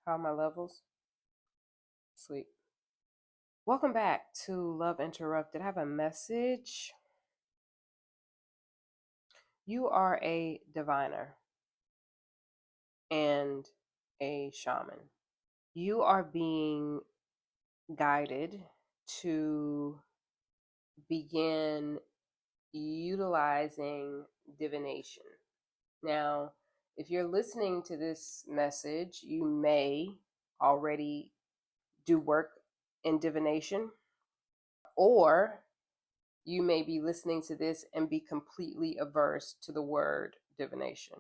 How are my levels? Sweet. Welcome back to Love Interrupted. I have a message. You are a diviner and a shaman. You are being guided to begin utilizing divination. Now, if you're listening to this message, you may already do work in divination, or you may be listening to this and be completely averse to the word divination.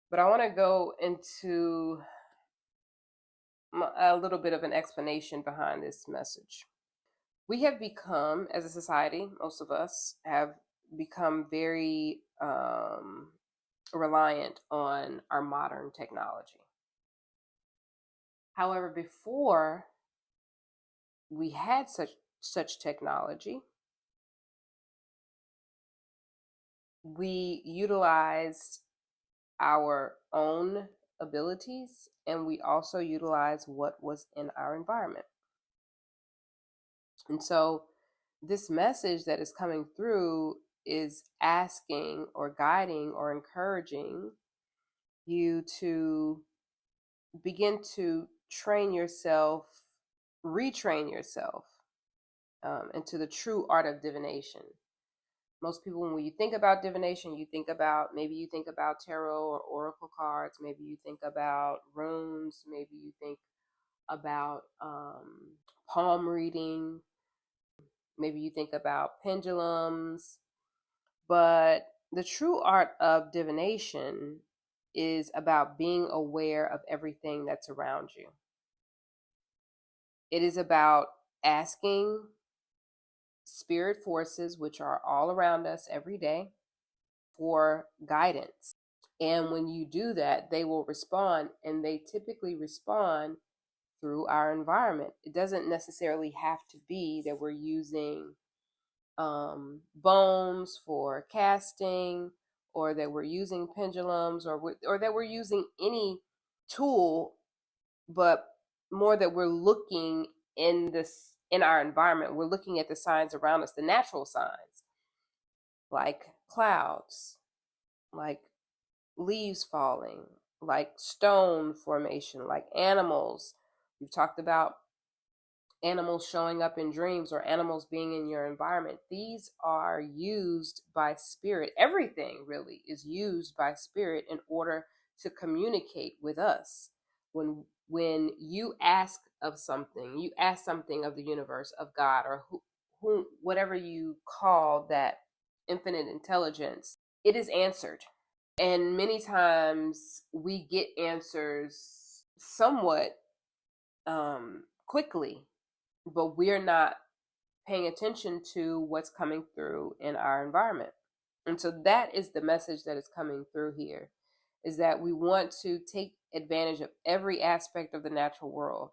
But I want to go into a little bit of an explanation behind this message. We have become, as a society, most of us have become very reliant on our modern technology. However, before we had such technology, we utilized our own abilities and we also utilize what was in our environment. And so this message that is coming through is asking or guiding or encouraging you to begin to train yourself, retrain yourself into the true art of divination. Most people, when you think about divination, you think about tarot or oracle cards, maybe you think about runes, maybe you think about palm reading, maybe you think about pendulums. But the true art of divination is about being aware of everything that's around you. It is about asking spirit forces, which are all around us every day, for guidance. And when you do that, they will respond, and they typically respond through our environment. It doesn't necessarily have to be that we're using bones for casting, or that we're using pendulums, or that we're using any tool, but more that we're looking in our environment. We're looking at the signs around us, the natural signs, like clouds, like leaves falling, like stone formation, like animals. We've talked about animals showing up in dreams or animals being in your environment. These are used by spirit. Everything really is used by spirit in order to communicate with us. When you ask of something, you ask something of the universe, of God, or who whatever you call that infinite intelligence, it is answered. And many times we get answers somewhat quickly, but we're not paying attention to what's coming through in our environment. And so that is the message that is coming through here, is that we want to take advantage of every aspect of the natural world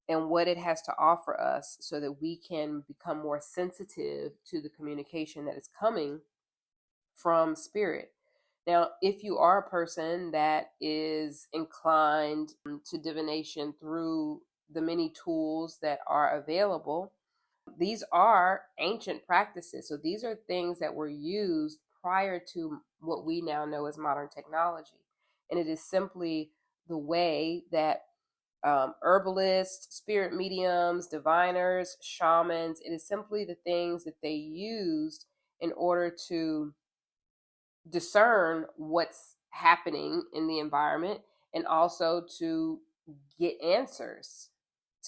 and what it has to offer us so that we can become more sensitive to the communication that is coming from spirit. Now, if you are a person that is inclined to divination through the many tools that are available, these are ancient practices. So these are things that were used prior to what we now know as modern technology. And it is simply the way that herbalists, spirit mediums, diviners, shamans, it is simply the things that they used in order to discern what's happening in the environment, and also to get answers,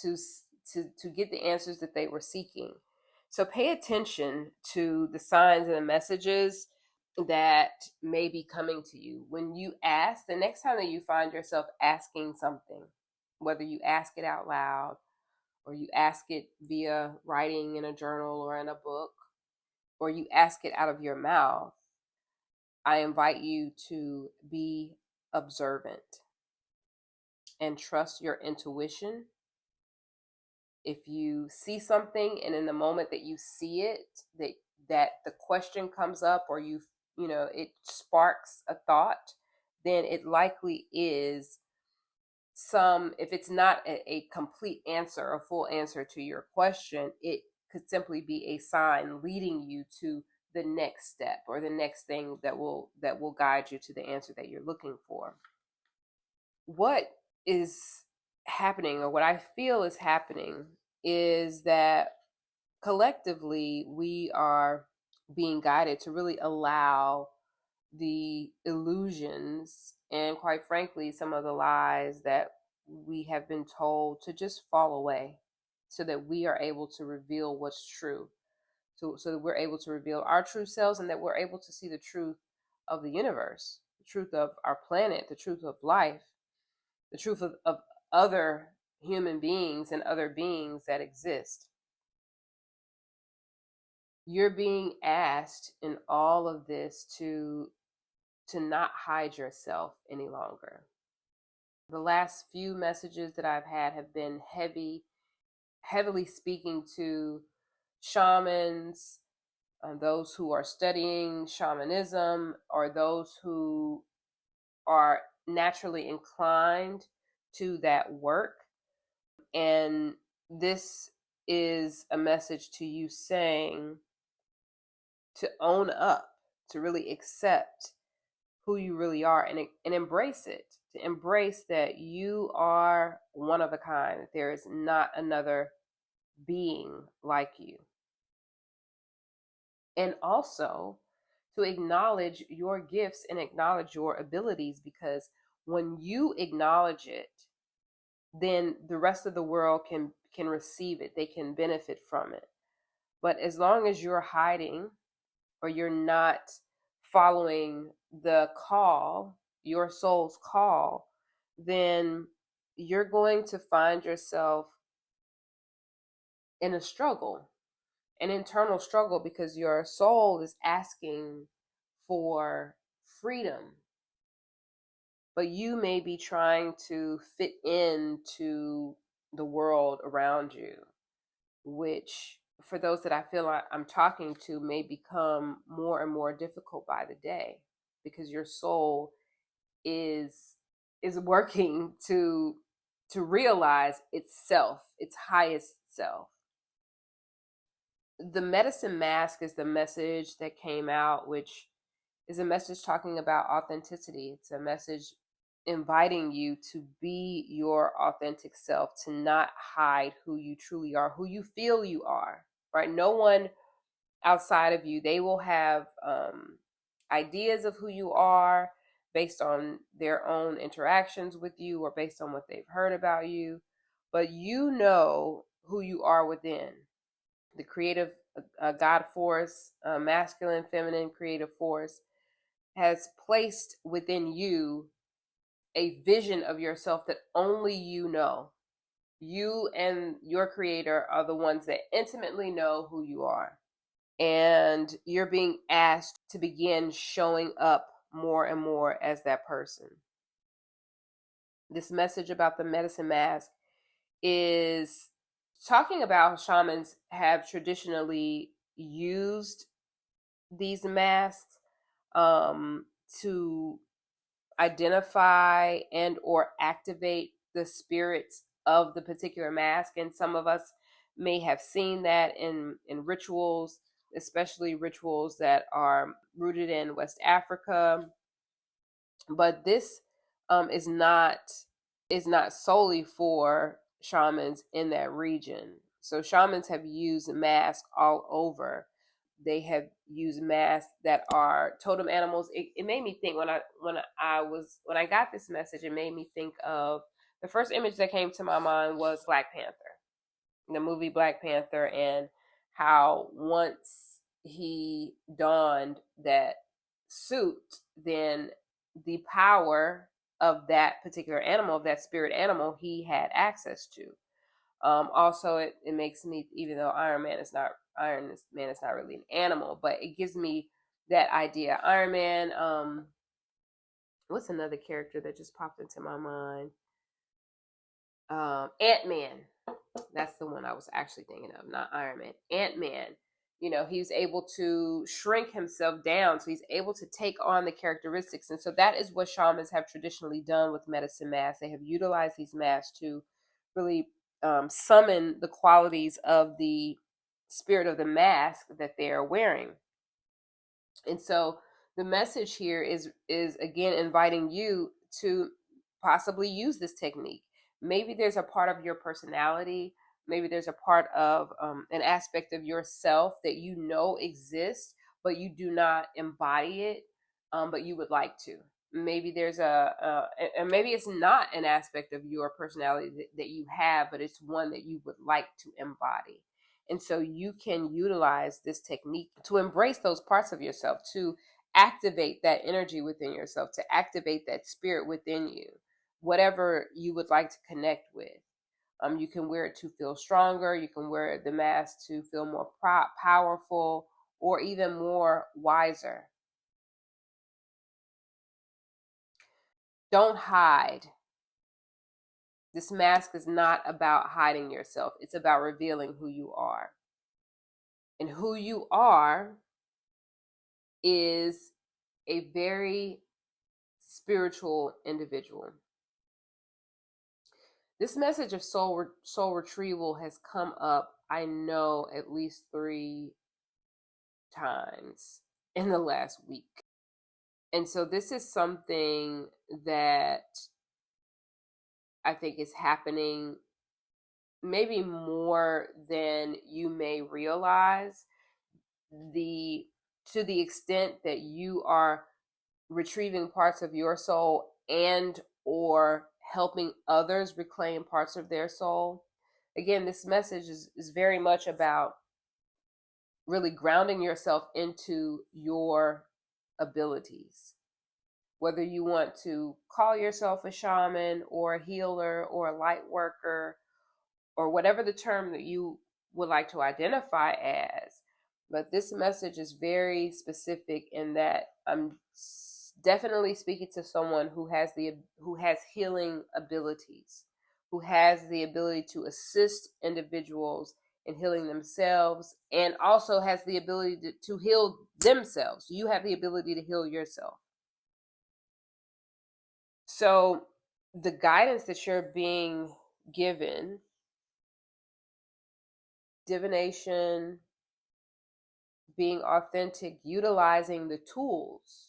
to get the answers that they were seeking. So pay attention to the signs and the messages that may be coming to you. When you ask, the next time that you find yourself asking something, whether you ask it out loud or you ask it via writing in a journal or in a book, or you ask it out of your mouth, I invite you to be observant and trust your intuition. If you see something and in the moment that you see it, that the question comes up, or it sparks a thought, then it likely is if it's not a complete answer, a full answer to your question, it could simply be a sign leading you to the next step or the next thing that will guide you to the answer that you're looking for. What is happening, or what I feel is happening, is that collectively we are being guided to really allow the illusions and, quite frankly, some of the lies that we have been told to just fall away, so that we are able to reveal what's true, so that we're able to reveal our true selves, and that we're able to see the truth of the universe, the truth of our planet, the truth of life, the truth of other human beings and other beings that exist. You're being asked in all of this to not hide yourself any longer. The last few messages that I've had have been heavily speaking to shamans, those who are studying shamanism, or those who are naturally inclined to that work. And this is a message to you saying to own up, to really accept who you really are, and embrace it, to embrace that you are one of a kind, that there is not another being like you. And also to acknowledge your gifts and acknowledge your abilities, because when you acknowledge it, then the rest of the world can receive it, they can benefit from it. But as long as you're hiding, or you're not following the call, your soul's call, then you're going to find yourself in a struggle, an internal struggle, because your soul is asking for freedom, but you may be trying to fit into the world around you, which, for those that I feel like I'm talking to, may become more and more difficult by the day, because your soul is working to realize itself, its highest self. The medicine mask is the message that came out, which is a message talking about authenticity. It's a message inviting you to be your authentic self, to not hide who you truly are, who you feel you are, right? No one outside of you, they will have ideas of who you are based on their own interactions with you, or based on what they've heard about you. But you know who you are within. The creative God force, masculine, feminine, creative force, has placed within you a vision of yourself that only you know. You and your creator are the ones that intimately know who you are. And you're being asked to begin showing up more and more as that person. This message about the medicine mask is talking about how shamans have traditionally used these masks to identify and or activate the spirits of the particular mask. And some of us may have seen that in rituals, especially rituals that are rooted in West Africa. But this is not solely for shamans in that region. So shamans have used masks all over. They have used masks that are totem animals. It made me think, when I got this message, it made me think of, the first image that came to my mind was Black Panther, the movie Black Panther, and how once he donned that suit, then the power of that particular animal, of that spirit animal, he had access to. Also, it makes me, even though Iron Man is not really an animal, but it gives me that idea. Iron Man, what's another character that just popped into my mind? Ant-Man. That's the one I was actually thinking of, not Iron Man. Ant-Man. He's able to shrink himself down, so he's able to take on the characteristics. And so that is what shamans have traditionally done with medicine masks. They have utilized these masks to really summon the qualities of the spirit of the mask that they are wearing. And so the message here is again inviting you to possibly use this technique. Maybe there's a part of your personality, maybe there's a part of an aspect of yourself that exists, but you do not embody it, but you would like to. Maybe there's and maybe it's not an aspect of your personality that you have, but it's one that you would like to embody. And so you can utilize this technique to embrace those parts of yourself, to activate that energy within yourself, to activate that spirit within you, whatever you would like to connect with. You can wear it to feel stronger. You can wear the mask to feel more powerful, or even more wiser. Don't hide. This mask is not about hiding yourself. It's about revealing who you are. And who you are is a very spiritual individual. This message of soul retrieval has come up, I know, at least 3 times in the last week. And so this is something that I think is happening maybe more than you may realize. To the extent that you are retrieving parts of your soul and or helping others reclaim parts of their soul. Again, this message is very much about really grounding yourself into your abilities. Whether you want to call yourself a shaman or a healer or a light worker, or whatever the term that you would like to identify as. But this message is very specific in that I'm definitely speaking to someone who has healing abilities, who has the ability to assist individuals in healing themselves, and also has the ability to heal themselves. You have the ability to heal yourself. So the guidance that you're being given, divination, being authentic, utilizing the tools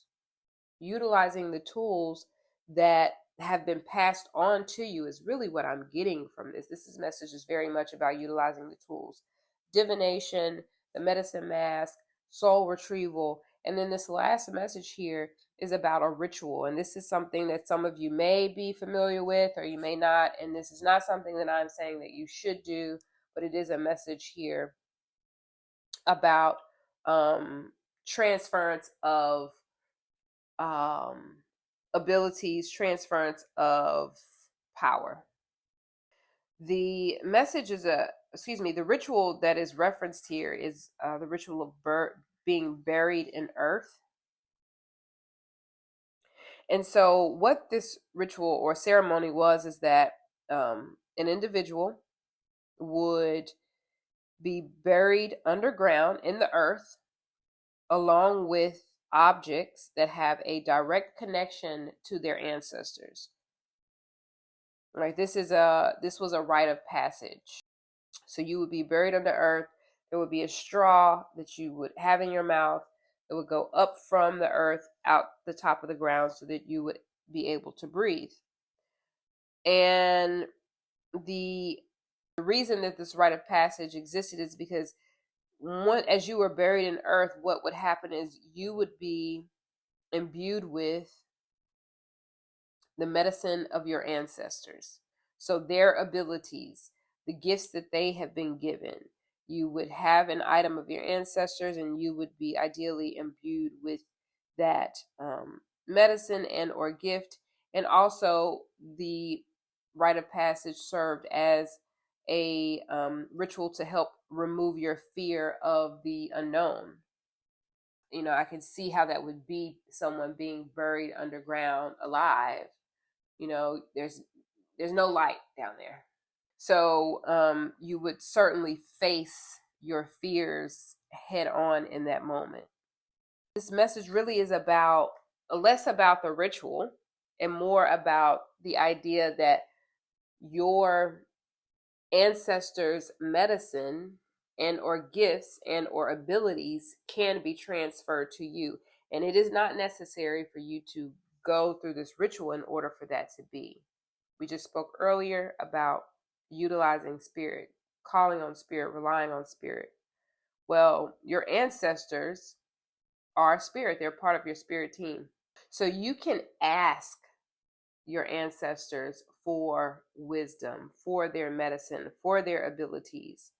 that have been passed on to you, is really what I'm getting from this. This message is very much about utilizing the tools. Divination, the medicine mask, soul retrieval, and then this last message here is about a ritual. And this is something that some of you may be familiar with, or you may not. And this is not something that I'm saying that you should do, but it is a message here about transference of abilities, transference of power. The message is the ritual that is referenced here is the ritual of being buried in earth. And so what this ritual or ceremony is that an individual would be buried underground in the earth, along with objects that have a direct connection to their ancestors. Right? This was a rite of passage. So you would be buried under earth. There would be a straw that you would have in your mouth. It would go up from the earth out the top of the ground so that you would be able to breathe. And the reason that this rite of passage existed is because as you were buried in earth, what would happen is you would be imbued with the medicine of your ancestors. So their abilities, the gifts that they have been given. You would have an item of your ancestors, and you would be ideally imbued with that medicine and or gift. And also the rite of passage served as a ritual to help remove your fear of the unknown. I can see how that would be someone being buried underground alive. There's no light down there. So you would certainly face your fears head on in that moment. This message really is about less about the ritual and more about the idea that your ancestors' medicine and or gifts and or abilities can be transferred to you. And it is not necessary for you to go through this ritual in order for that to be. We just spoke earlier about utilizing spirit, calling on spirit, relying on spirit. Well, your ancestors are spirit. They're part of your spirit team. So you can ask your ancestors for wisdom, for their medicine, for their abilities.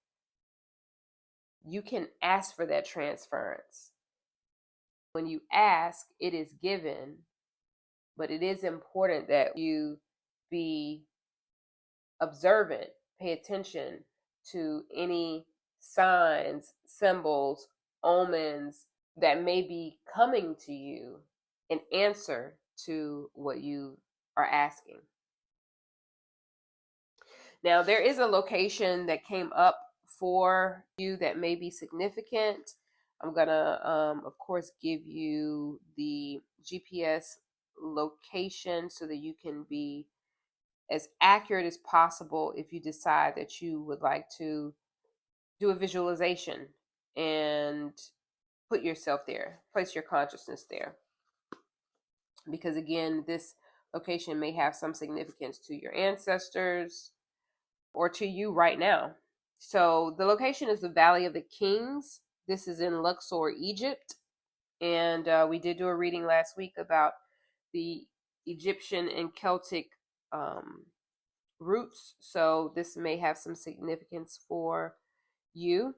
You can ask for that transference. When you ask, it is given, but it is important that you be observant, pay attention to any signs, symbols, omens that may be coming to you in answer to what you are asking. Now, there is a location that came up for you that may be significant. I'm going to, of course, give you the GPS location so that you can be as accurate as possible if you decide that you would like to do a visualization and put yourself there, place your consciousness there. Because again, this location may have some significance to your ancestors or to you right now. So the location is the Valley of the Kings. This is in Luxor, Egypt. And we did do a reading last week about the Egyptian and Celtic roots. So this may have some significance for you.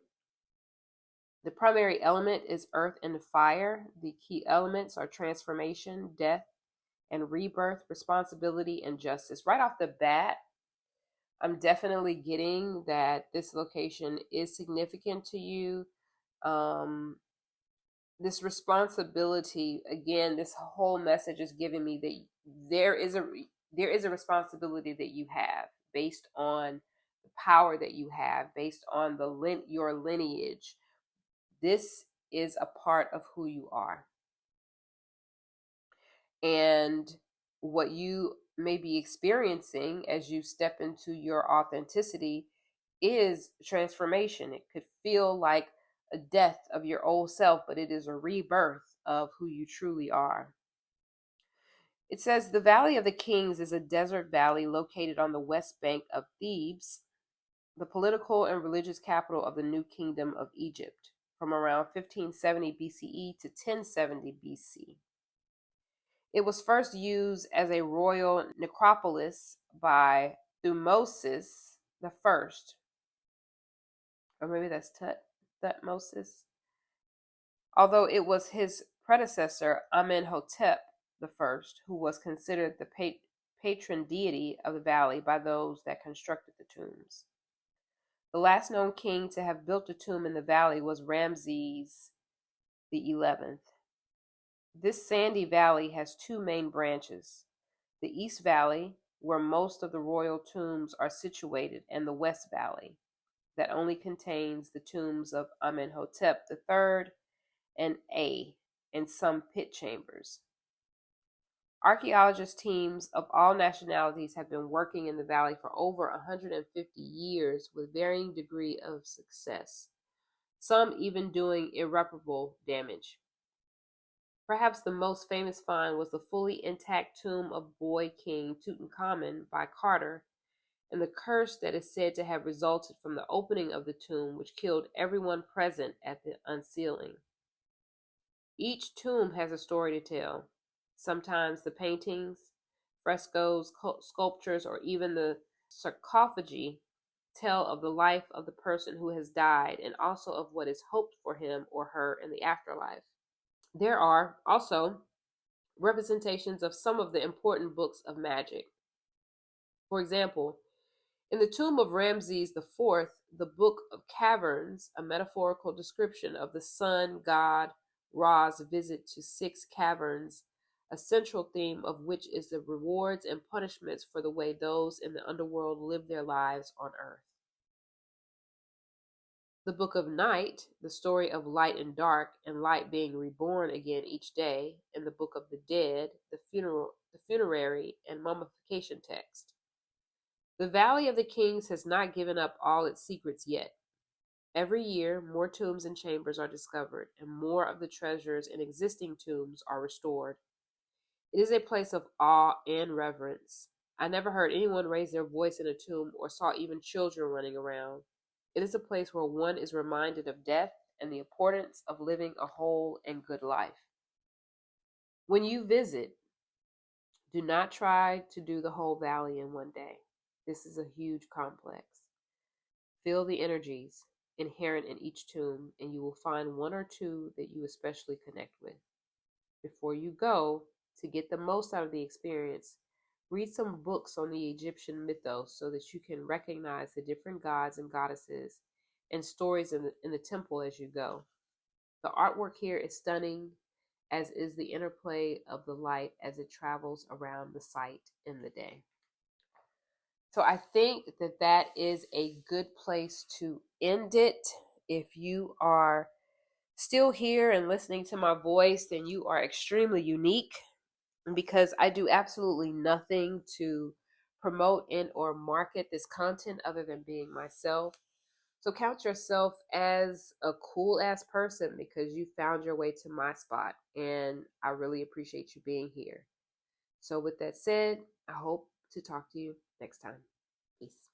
The primary element is earth and fire. The key elements are transformation, death, and rebirth, responsibility, and justice. Right off the bat, I'm definitely getting that this location is significant to you. This responsibility, again, this whole message is giving me that there is a responsibility that you have based on the power that you have, based on your lineage. This is a part of who you are. And what you may be experiencing as you step into your authenticity is transformation. It could feel like a death of your old self, but it is a rebirth of who you truly are. It says the Valley of the Kings is a desert valley located on the west bank of Thebes, the political and religious capital of the New Kingdom of Egypt, from around 1570 BCE to 1070 BC. It was first used as a royal necropolis by Thutmosis the First, or maybe that's Thutmosis, although it was his predecessor Amenhotep the First who was considered the patron deity of the valley by those that constructed the tombs. The last known king to have built a tomb in the valley was Ramses the 11th. This sandy valley has two main branches: the East Valley, where most of the royal tombs are situated, and the West Valley, that only contains the tombs of Amenhotep III and A, and some pit chambers. Archaeologist teams of all nationalities have been working in the valley for over 150 years with varying degree of success, some even doing irreparable damage. Perhaps the most famous find was the fully intact tomb of boy king Tutankhamun by Carter, and the curse that is said to have resulted from the opening of the tomb, which killed everyone present at the unsealing. Each tomb has a story to tell. Sometimes the paintings, frescoes, sculptures, or even the sarcophagi tell of the life of the person who has died and also of what is hoped for him or her in the afterlife. There are also representations of some of the important books of magic. For example, in the tomb of Ramses IV, the Book of Caverns, a metaphorical description of the sun god Ra's visit to 6 caverns, a central theme of which is the rewards and punishments for the way those in the underworld live their lives on earth. The Book of Night, the story of light and dark, and light being reborn again each day, and the Book of the Dead, the funerary and mummification text. The Valley of the Kings has not given up all its secrets yet. Every year, more tombs and chambers are discovered, and more of the treasures in existing tombs are restored. It is a place of awe and reverence. I never heard anyone raise their voice in a tomb or saw even children running around. It is a place where one is reminded of death and the importance of living a whole and good life. When you visit, do not try to do the whole valley in one day. This is a huge complex. Feel the energies inherent in each tomb, and you will find one or two that you especially connect with. Before you go, to get the most out of the experience, read some books on the Egyptian mythos so that you can recognize the different gods and goddesses and stories in the temple as you go. The artwork here is stunning, as is the interplay of the light as it travels around the site in the day. So I think that that is a good place to end it. If you are still here and listening to my voice, then you are extremely unique, because I do absolutely nothing to promote and or market this content other than being myself. So count yourself as a cool ass person because you found your way to my spot, and I really appreciate you being here. So with that said, I hope to talk to you next time. Peace.